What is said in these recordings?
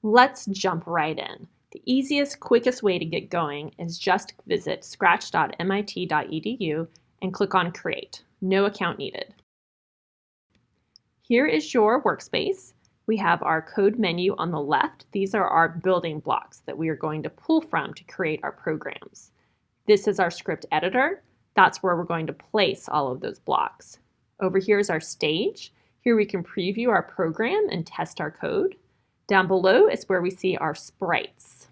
Let's jump right in. The easiest, quickest way to get going is just visit scratch.mit.edu and click on Create. No account needed. Here is your workspace. We have our code menu on the left. These are our building blocks that we are going to pull from to create our programs. This is our script editor. That's where we're going to place all of those blocks. Over here is our stage. Here we can preview our program and test our code. Down below is where we see our sprites.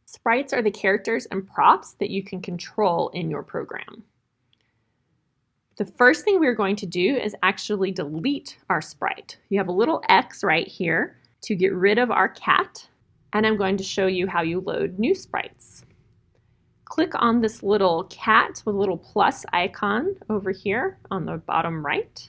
Sprites are the characters and props that you can control in your program. The first thing we're going to do is actually delete our sprite. You have a little X right here to get rid of our cat, and I'm going to show you how you load new sprites. Click on this little cat with a little plus icon over here on the bottom right.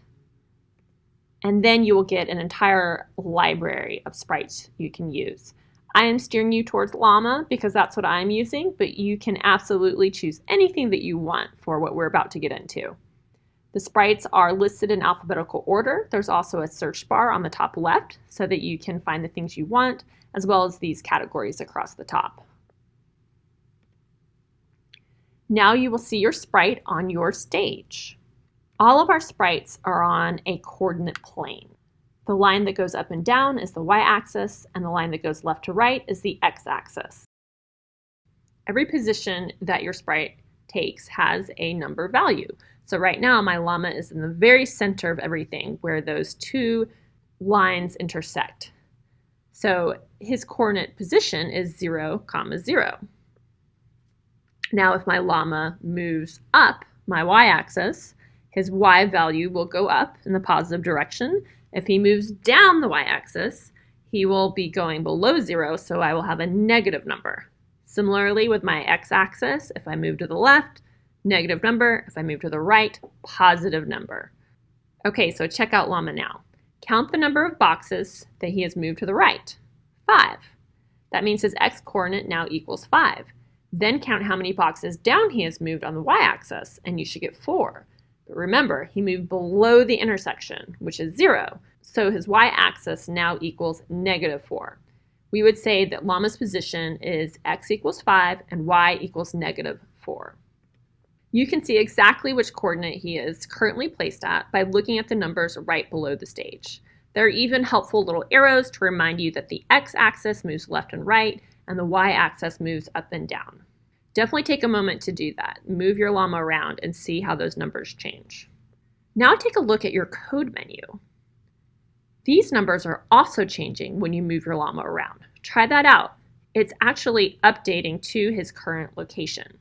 And then you will get an entire library of sprites you can use. I am steering you towards llama because that's what I'm using, but you can absolutely choose anything that you want for what we're about to get into. The sprites are listed in alphabetical order. There's also a search bar on the top left so that you can find the things you want, as well as these categories across the top. Now you will see your sprite on your stage. All of our sprites are on a coordinate plane. The line that goes up and down is the y-axis, and the line that goes left to right is the x-axis. Every position that your sprite takes has a number value. So right now my llama is in the very center of everything where those two lines intersect. So his coordinate position is 0, 0. Now if my llama moves up my y-axis, his y value will go up in the positive direction. If he moves down the y-axis, he will be going below 0, so I will have a negative number. Similarly with my x-axis, if I move to the left, negative number. If I move to the right, positive number. Okay, so check out llama now. Count the number of boxes that he has moved to the right. 5. That means his x-coordinate now equals 5. Then count how many boxes down he has moved on the y-axis, and you should get 4. But remember, he moved below the intersection, which is 0, so his y-axis now equals negative 4. We would say that llama's position is x equals 5 and y equals negative 4. You can see exactly which coordinate he is currently placed at by looking at the numbers right below the stage. There are even helpful little arrows to remind you that the x-axis moves left and right and the y-axis moves up and down. Definitely take a moment to do that. Move your llama around and see how those numbers change. Now take a look at your code menu. These numbers are also changing when you move your llama around. Try that out. It's actually updating to his current location.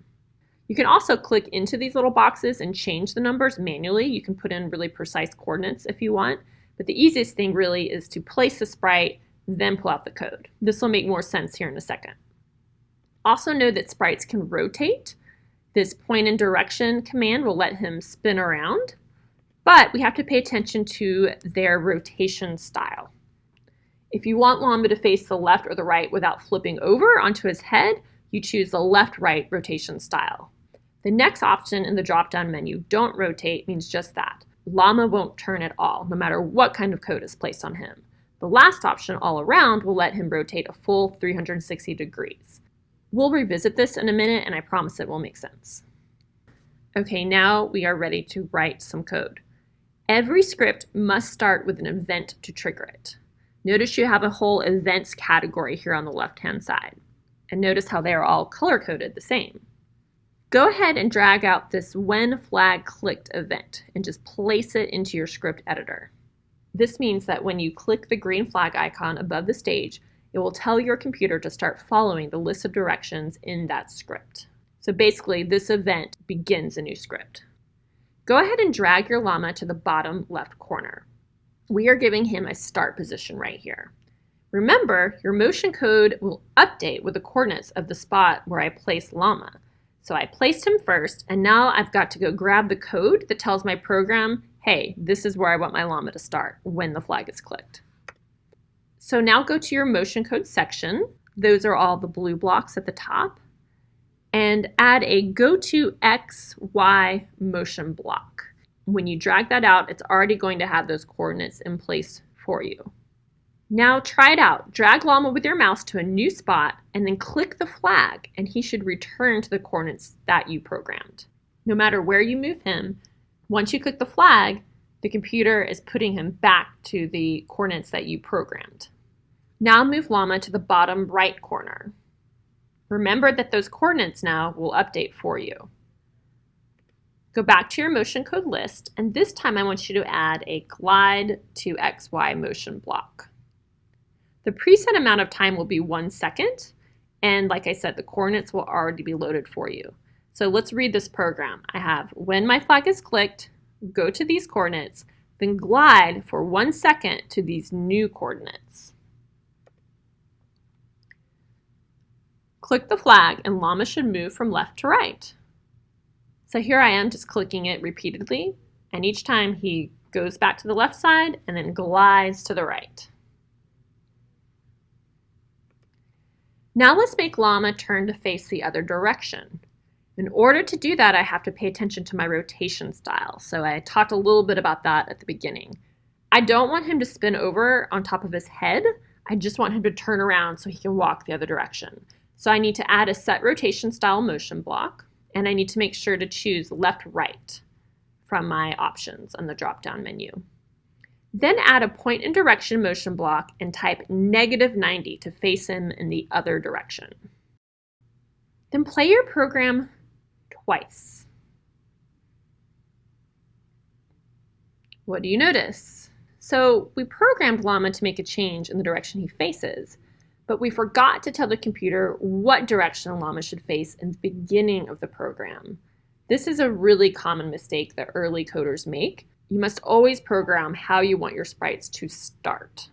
You can also click into these little boxes and change the numbers manually. You can put in really precise coordinates if you want, but the easiest thing really is to place the sprite, then pull out the code. This will make more sense here in a second. Also know that sprites can rotate. This point and direction command will let him spin around, but we have to pay attention to their rotation style. If you want llama to face the left or the right without flipping over onto his head, you choose the left-right rotation style. The next option in the drop-down menu, don't rotate, means just that. Llama won't turn at all, no matter what kind of code is placed on him. The last option, all around, will let him rotate a full 360 degrees. We'll revisit this in a minute, and I promise it will make sense. Okay, now we are ready to write some code. Every script must start with an event to trigger it. Notice you have a whole events category here on the left-hand side. And notice how they are all color-coded the same. Go ahead and drag out this when flag clicked event and just place it into your script editor. This means that when you click the green flag icon above the stage, it will tell your computer to start following the list of directions in that script. So basically, this event begins a new script. Go ahead and drag your llama to the bottom left corner. We are giving him a start position right here. Remember, your motion code will update with the coordinates of the spot where I placed llama. So I placed him first, and now I've got to go grab the code that tells my program, hey, this is where I want my llama to start when the flag is clicked. So now go to your motion code section. Those are all the blue blocks at the top. And add a go to X, Y motion block. When you drag that out, it's already going to have those coordinates in place for you. Now try it out. Drag Llama with your mouse to a new spot and then click the flag, and he should return to the coordinates that you programmed. No matter where you move him, once you click the flag, the computer is putting him back to the coordinates that you programmed. Now move Llama to the bottom right corner. Remember that those coordinates now will update for you. Go back to your motion code list, and this time I want you to add a glide to XY motion block. The preset amount of time will be 1 second, and like I said, the coordinates will already be loaded for you. So let's read this program. I have when my flag is clicked, go to these coordinates, then glide for 1 second to these new coordinates. Click the flag and Llama should move from left to right. So here I am just clicking it repeatedly, and each time he goes back to the left side and then glides to the right. Now let's make Llama turn to face the other direction. In order to do that, I have to pay attention to my rotation style. So I talked a little bit about that at the beginning. I don't want him to spin over on top of his head. I just want him to turn around so he can walk the other direction. So I need to add a set rotation style motion block, and I need to make sure to choose left-right from my options on the drop-down menu. Then add a point and direction motion block and type -90 to face him in the other direction. Then play your program twice. What do you notice? So we programmed Llama to make a change in the direction he faces, but we forgot to tell the computer what direction Llama should face in the beginning of the program. This is a really common mistake that early coders make. You must always program how you want your sprites to start.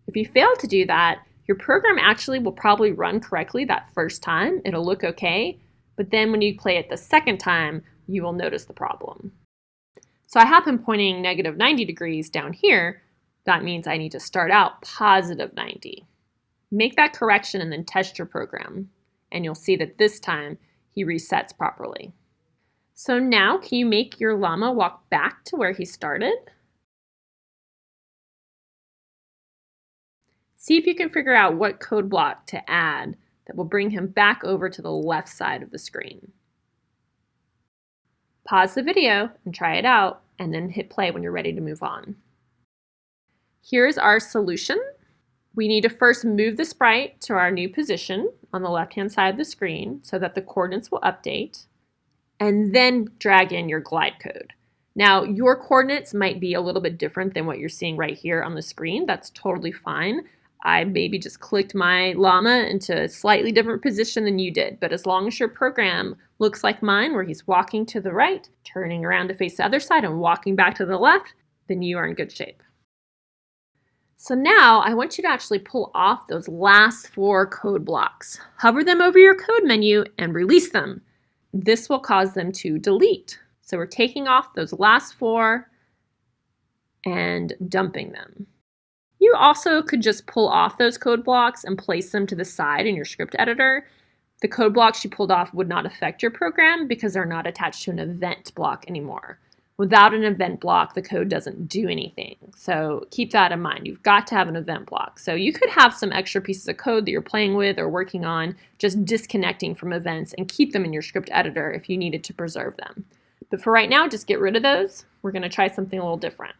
If you fail to do that, your program actually will probably run correctly that first time. It'll look okay, but then when you play it the second time, you will notice the problem. So I have him pointing -90 degrees down here. That means I need to start out +90. Make that correction and then test your program, and you'll see that this time he resets properly. So now, can you make your Llama walk back to where he started? See if you can figure out what code block to add that will bring him back over to the left side of the screen. Pause the video and try it out, and then hit play when you're ready to move on. Here's our solution. We need to first move the sprite to our new position on the left-hand side of the screen so that the coordinates will update, and then drag in your glide code. Now, your coordinates might be a little bit different than what you're seeing right here on the screen. That's totally fine. I maybe just clicked my Llama into a slightly different position than you did, but as long as your program looks like mine, where he's walking to the right, turning around to face the other side, and walking back to the left, then you are in good shape. So now I want you to actually pull off those last 4 code blocks. Hover them over your code menu and release them. This will cause them to delete. So we're taking off those last 4 and dumping them. You also could just pull off those code blocks and place them to the side in your script editor. The code blocks you pulled off would not affect your program because they're not attached to an event block anymore. Without an event block, the code doesn't do anything. So keep that in mind. You've got to have an event block. So you could have some extra pieces of code that you're playing with or working on, just disconnecting from events, and keep them in your script editor if you needed to preserve them. But for right now, just get rid of those. We're going to try something a little different.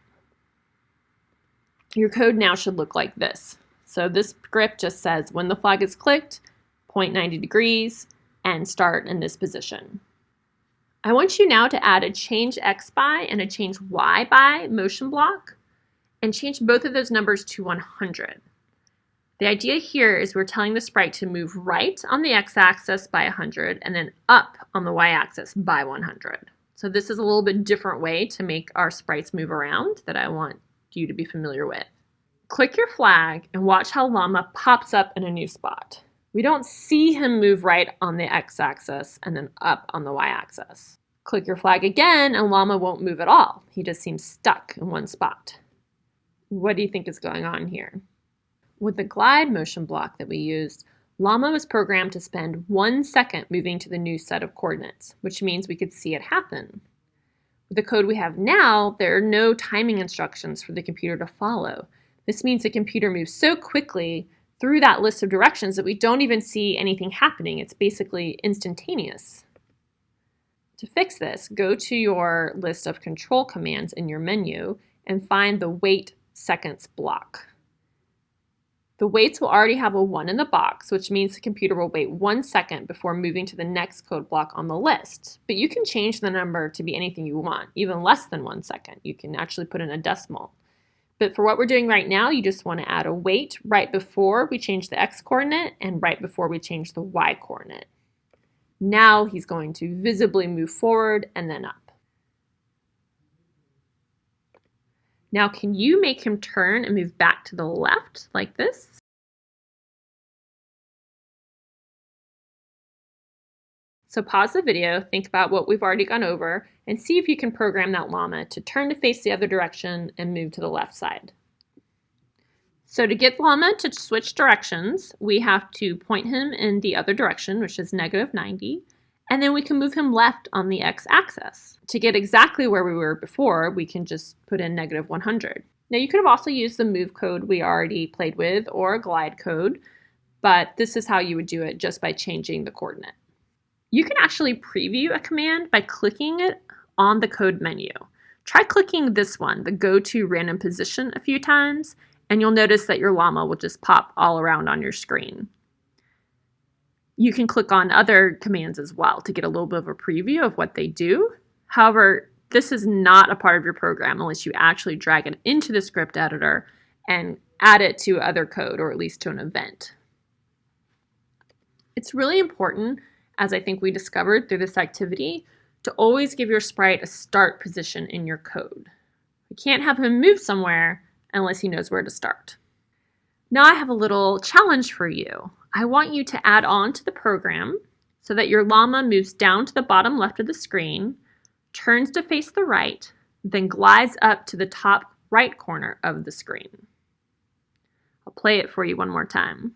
Your code now should look like this. So this script just says when the flag is clicked, point 90 degrees, and start in this position. I want you now to add a change X by and a change Y by motion block and change both of those numbers to 100. The idea here is we're telling the sprite to move right on the X-axis by 100 and then up on the Y-axis by 100. So this is a little bit different way to make our sprites move around that I want you to be familiar with. Click your flag and watch how Llama pops up in a new spot. We don't see him move right on the X-axis and then up on the Y-axis. Click your flag again and Llama won't move at all. He just seems stuck in one spot. What do you think is going on here? With the glide motion block that we used, Llama was programmed to spend 1 second moving to the new set of coordinates, which means we could see it happen. With the code we have now, there are no timing instructions for the computer to follow. This means the computer moves so quickly through that list of directions that we don't even see anything happening. It's basically instantaneous. To fix this, go to your list of control commands in your menu and find the wait seconds block. The waits will already have a 1 in the box, which means the computer will wait 1 second before moving to the next code block on the list. But you can change the number to be anything you want, even less than 1 second. You can actually put in a decimal. But for what we're doing right now, you just want to add a wait right before we change the x coordinate and right before we change the y coordinate. Now he's going to visibly move forward and then up. Now, can you make him turn and move back to the left like this? So pause the video, think about what we've already gone over, and see if you can program that llama to turn to face the other direction and move to the left side. So to get llama to switch directions, we have to point him in the other direction, which is -90, and then we can move him left on the x-axis. To get exactly where we were before, we can just put in -100. Now you could have also used the move code we already played with or a glide code, but this is how you would do it just by changing the coordinate. You can actually preview a command by clicking it on the code menu. Try clicking this one, the go to random position, a few times, and you'll notice that your llama will just pop all around on your screen. You can click on other commands as well to get a little bit of a preview of what they do. However, this is not a part of your program unless you actually drag it into the script editor and add it to other code, or at least to an event. It's really important, as I think we discovered through this activity, to always give your sprite a start position in your code. You can't have him move somewhere unless he knows where to start. Now I have a little challenge for you. I want you to add on to the program so that your llama moves down to the bottom left of the screen, turns to face the right, then glides up to the top right corner of the screen. I'll play it for you one more time.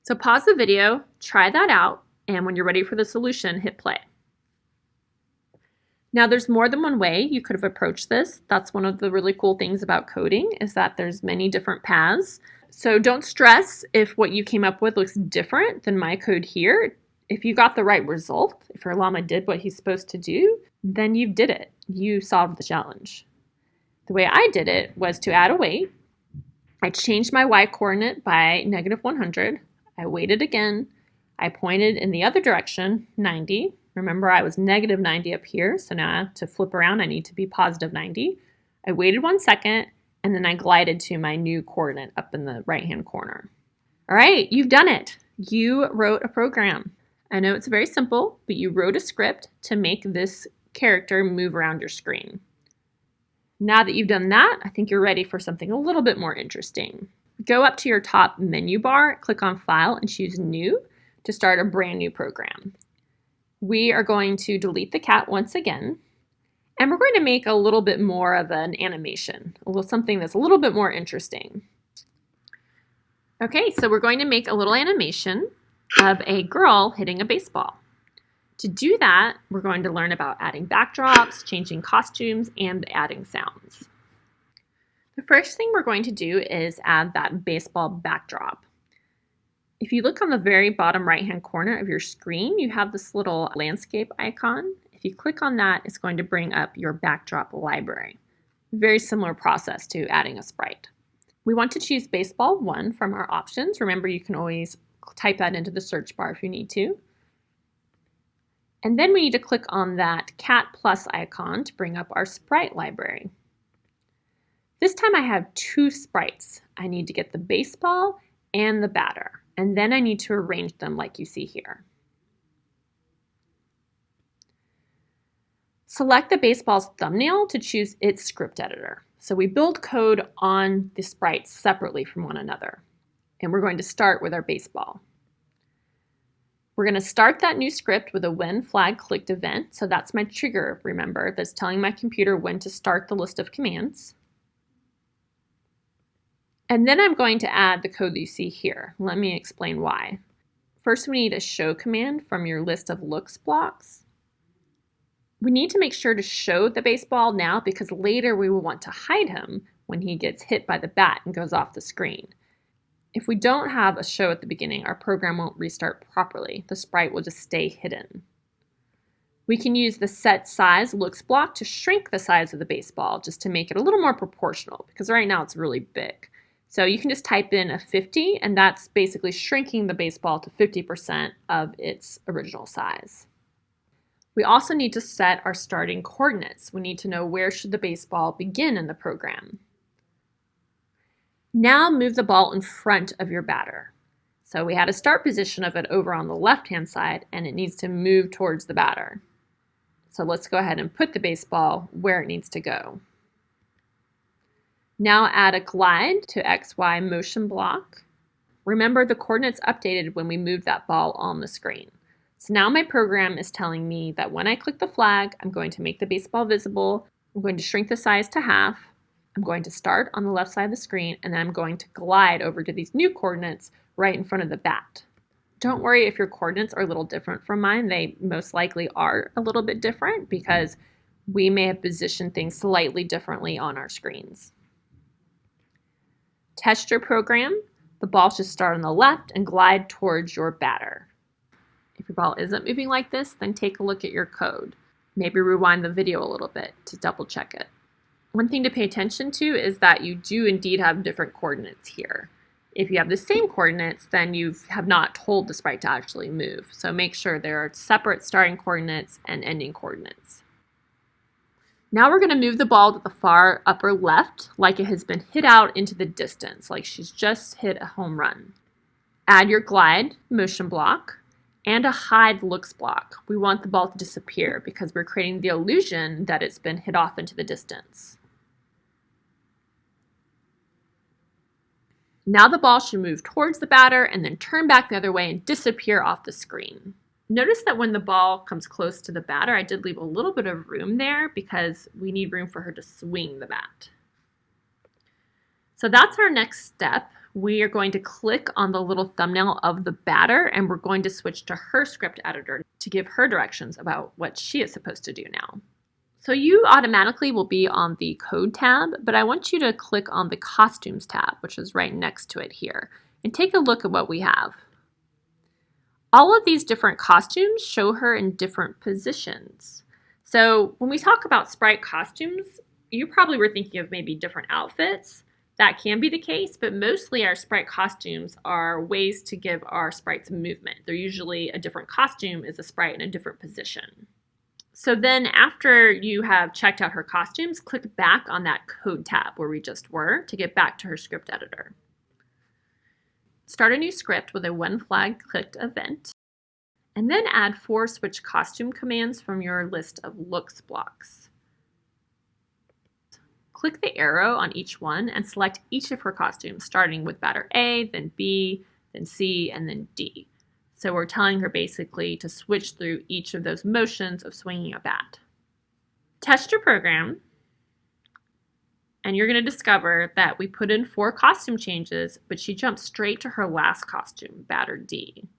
So pause the video, try that out, and when you're ready for the solution, hit play. Now there's more than one way you could have approached this. That's one of the really cool things about coding, is that there's many different paths. So don't stress if what you came up with looks different than my code here. If you got the right result, if your llama did what he's supposed to do, then you did it. You solved the challenge. The way I did it was to add a wait. I changed my y coordinate by -100. I waited again. I pointed in the other direction, 90. Remember, I was -90 up here, so now to flip around, I need to be +90. I waited 1 second, and then I glided to my new coordinate up in the right-hand corner. All right, you've done it. You wrote a program. I know it's very simple, but you wrote a script to make this character move around your screen. Now that you've done that, I think you're ready for something a little bit more interesting. Go up to your top menu bar, click on File, and choose New to start a brand new program. We are going to delete the cat once again, and we're going to make a little bit more of an animation, something that's a little bit more interesting. Okay, so we're going to make a little animation of a girl hitting a baseball. To do that, we're going to learn about adding backdrops, changing costumes, and adding sounds. The first thing we're going to do is add that baseball backdrop. If you look on the very bottom right-hand corner of your screen, you have this little landscape icon. If you click on that, it's going to bring up your backdrop library. Very similar process to adding a sprite. We want to choose baseball 1 from our options. Remember, you can always type that into the search bar if you need to. And then we need to click on that cat plus icon to bring up our sprite library. This time I have 2 sprites. I need to get the baseball and the batter, and then I need to arrange them like you see here. Select the baseball's thumbnail to choose its script editor. So we build code on the sprites separately from one another, and we're going to start with our baseball. We're going to start that new script with a when flag clicked event. So that's my trigger, remember, that's telling my computer when to start the list of commands. And then I'm going to add the code that you see here. Let me explain why. First, we need a show command from your list of looks blocks. We need to make sure to show the baseball now because later we will want to hide him when he gets hit by the bat and goes off the screen. If we don't have a show at the beginning, our program won't restart properly. The sprite will just stay hidden. We can use the set size looks block to shrink the size of the baseball just to make it a little more proportional because right now it's really big. So you can just type in a 50 and that's basically shrinking the baseball to 50% of its original size. We also need to set our starting coordinates. We need to know where should the baseball begin in the program. Now move the ball in front of your batter. So we had a start position of it over on the left-hand side and it needs to move towards the batter. So let's go ahead and put the baseball where it needs to go. Now add a glide to XY motion block. Remember the coordinates updated when we moved that ball on the screen. So now my program is telling me that when I click the flag, I'm going to make the baseball visible, I'm going to shrink the size to half, I'm going to start on the left side of the screen, and then I'm going to glide over to these new coordinates right in front of the bat. Don't worry if your coordinates are a little different from mine. They most likely are a little bit different because we may have positioned things slightly differently on our screens. Test your program. The ball should start on the left and glide towards your batter. If your ball isn't moving like this, then take a look at your code. Maybe rewind the video a little bit to double check it. One thing to pay attention to is that you do indeed have different coordinates here. If you have the same coordinates, then you have not told the sprite to actually move. So make sure there are separate starting coordinates and ending coordinates. Now we're going to move the ball to the far upper left like it has been hit out into the distance, like she's just hit a home run. Add your glide motion block and a hide looks block. We want the ball to disappear because we're creating the illusion that it's been hit off into the distance. Now the ball should move towards the batter and then turn back the other way and disappear off the screen. Notice that when the ball comes close to the batter, I did leave a little bit of room there because we need room for her to swing the bat. So that's our next step. We are going to click on the little thumbnail of the batter and we're going to switch to her script editor to give her directions about what she is supposed to do now. So you automatically will be on the code tab, but I want you to click on the costumes tab, which is right next to it here, and take a look at what we have. All of these different costumes show her in different positions. So when we talk about sprite costumes, you probably were thinking of maybe different outfits. That can be the case, but mostly our sprite costumes are ways to give our sprites movement. They're usually a different costume is a sprite in a different position. So then after you have checked out her costumes, click back on that code tab where we just were to get back to her script editor. Start a new script with a when flag clicked event, and then add 4 switch costume commands from your list of looks blocks. Click the arrow on each one and select each of her costumes, starting with batter A, then B, then C, and then D. So we're telling her basically to switch through each of those motions of swinging a bat. Test your program, and you're going to discover that we put in 4 costume changes, but she jumped straight to her last costume, batter D.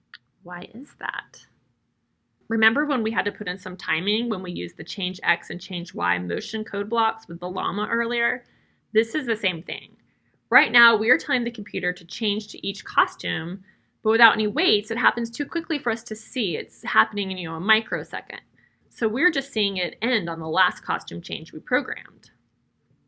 Why is that? Remember when we had to put in some timing when we used the change X and change Y motion code blocks with the llama earlier? This is the same thing. Right now, we are telling the computer to change to each costume, but without any weights, it happens too quickly for us to see. It's happening in a microsecond. So we're just seeing it end on the last costume change we programmed.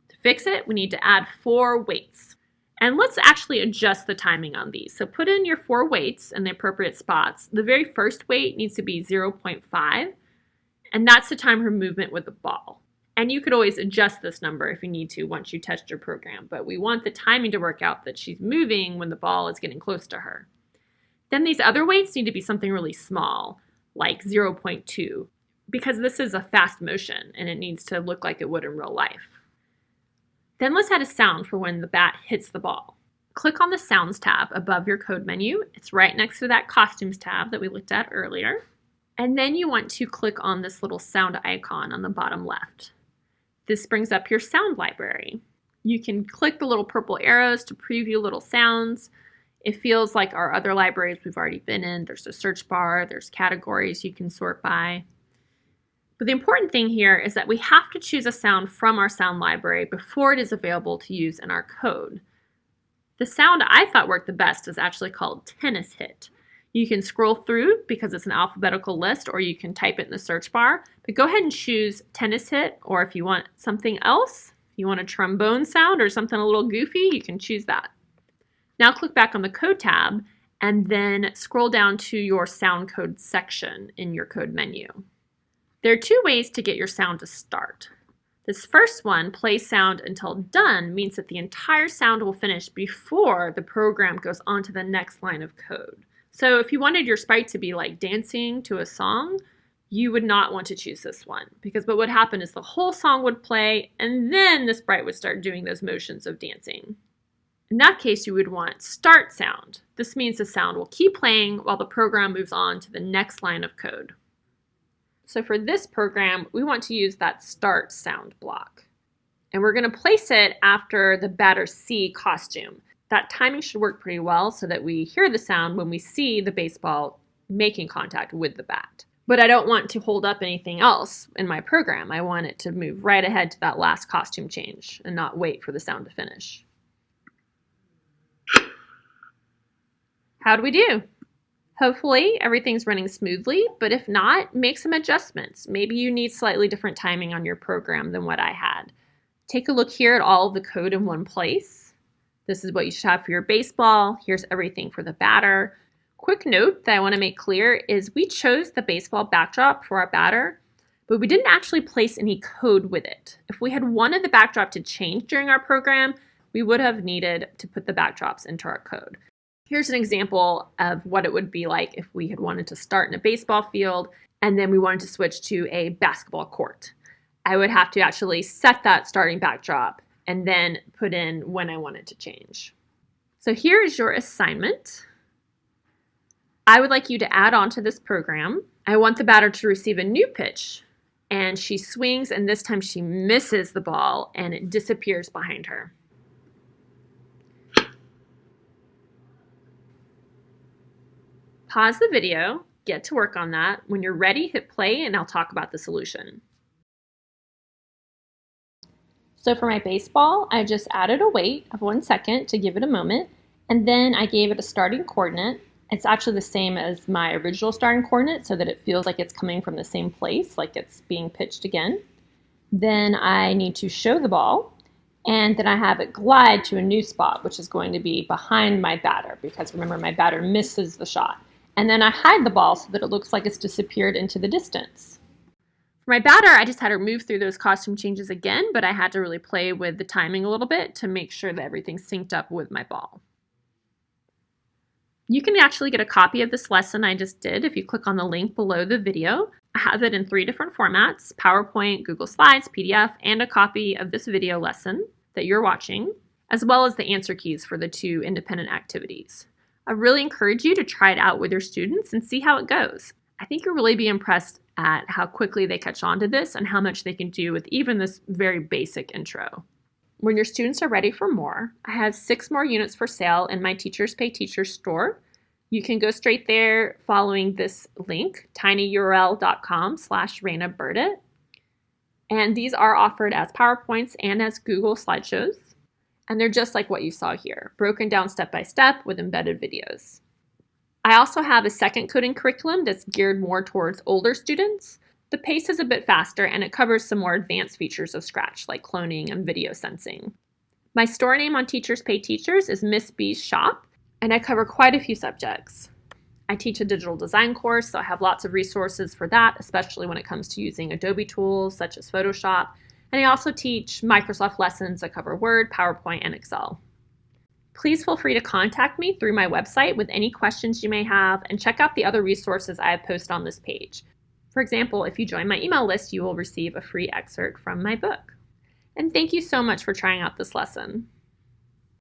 To fix it, we need to add 4 weights. And let's actually adjust the timing on these. So put in your 4 weights in the appropriate spots. The very first weight needs to be 0.5, and that's to time her movement with the ball. And you could always adjust this number if you need to once you test your program, but we want the timing to work out that she's moving when the ball is getting close to her. Then these other weights need to be something really small, like 0.2, because this is a fast motion and it needs to look like it would in real life. Then let's add a sound for when the bat hits the ball. Click on the Sounds tab above your code menu. It's right next to that Costumes tab that we looked at earlier. And then you want to click on this little sound icon on the bottom left. This brings up your sound library. You can click the little purple arrows to preview little sounds. It feels like our other libraries we've already been in. There's a search bar, there's categories you can sort by. But the important thing here is that we have to choose a sound from our sound library before it is available to use in our code. The sound I thought worked the best is actually called tennis hit. You can scroll through because it's an alphabetical list, or you can type it in the search bar. But go ahead and choose tennis hit, or if you want something else, if you want a trombone sound or something a little goofy, you can choose that. Now click back on the code tab and then scroll down to your sound code section in your code menu. There are two ways to get your sound to start. This first one, play sound until done, means that the entire sound will finish before the program goes on to the next line of code. So if you wanted your sprite to be like dancing to a song, you would not want to choose this one, because what would happen is the whole song would play and then the sprite would start doing those motions of dancing. In that case, you would want start sound. This means the sound will keep playing while the program moves on to the next line of code. So for this program, we want to use that start sound block. And we're going to place it after the batter C costume. That timing should work pretty well so that we hear the sound when we see the baseball making contact with the bat. But I don't want to hold up anything else in my program. I want it to move right ahead to that last costume change and not wait for the sound to finish. How'd we do? Hopefully everything's running smoothly, but if not, make some adjustments. Maybe you need slightly different timing on your program than what I had. Take a look here at all of the code in one place. This is what you should have for your baseball. Here's everything for the batter. Quick note that I want to make clear is we chose the baseball backdrop for our batter, but we didn't actually place any code with it. If we had wanted the backdrop to change during our program, we would have needed to put the backdrops into our code. Here's an example of what it would be like if we had wanted to start in a baseball field and then we wanted to switch to a basketball court. I would have to actually set that starting backdrop and then put in when I wanted to change. So here is your assignment. I would like you to add on to this program. I want the batter to receive a new pitch, and she swings, and this time she misses the ball and it disappears behind her. Pause the video, get to work on that. When you're ready, hit play and I'll talk about the solution. So for my baseball, I just added a wait of 1 second to give it a moment, and then I gave it a starting coordinate. It's actually the same as my original starting coordinate so that it feels like it's coming from the same place, like it's being pitched again. Then I need to show the ball, and then I have it glide to a new spot, which is going to be behind my batter, because remember, my batter misses the shot. And then I hide the ball so that it looks like it's disappeared into the distance. For my batter, I just had her move through those costume changes again, but I had to really play with the timing a little bit to make sure that everything's synced up with my ball. You can actually get a copy of this lesson I just did if you click on the link below the video. I have it in 3 different formats: PowerPoint, Google Slides, PDF, and a copy of this video lesson that you're watching, as well as the answer keys for the 2 independent activities. I really encourage you to try it out with your students and see how it goes. I think you'll really be impressed at how quickly they catch on to this and how much they can do with even this very basic intro. When your students are ready for more, I have 6 more units for sale in my Teachers Pay Teachers store. You can go straight there following this link, tinyurl.com/RainaBurdett. And these are offered as PowerPoints and as Google slideshows. And they're just like what you saw here, broken down step by step with embedded videos. I also have a second coding curriculum that's geared more towards older students. The pace is a bit faster and it covers some more advanced features of Scratch like cloning and video sensing. My store name on Teachers Pay Teachers is Miss B's Shop, and I cover quite a few subjects. I teach a digital design course, so I have lots of resources for that, especially when it comes to using Adobe tools such as Photoshop. And I also teach Microsoft lessons that cover Word, PowerPoint, and Excel. Please feel free to contact me through my website with any questions you may have, and check out the other resources I have posted on this page. For example, if you join my email list, you will receive a free excerpt from my book. And thank you so much for trying out this lesson.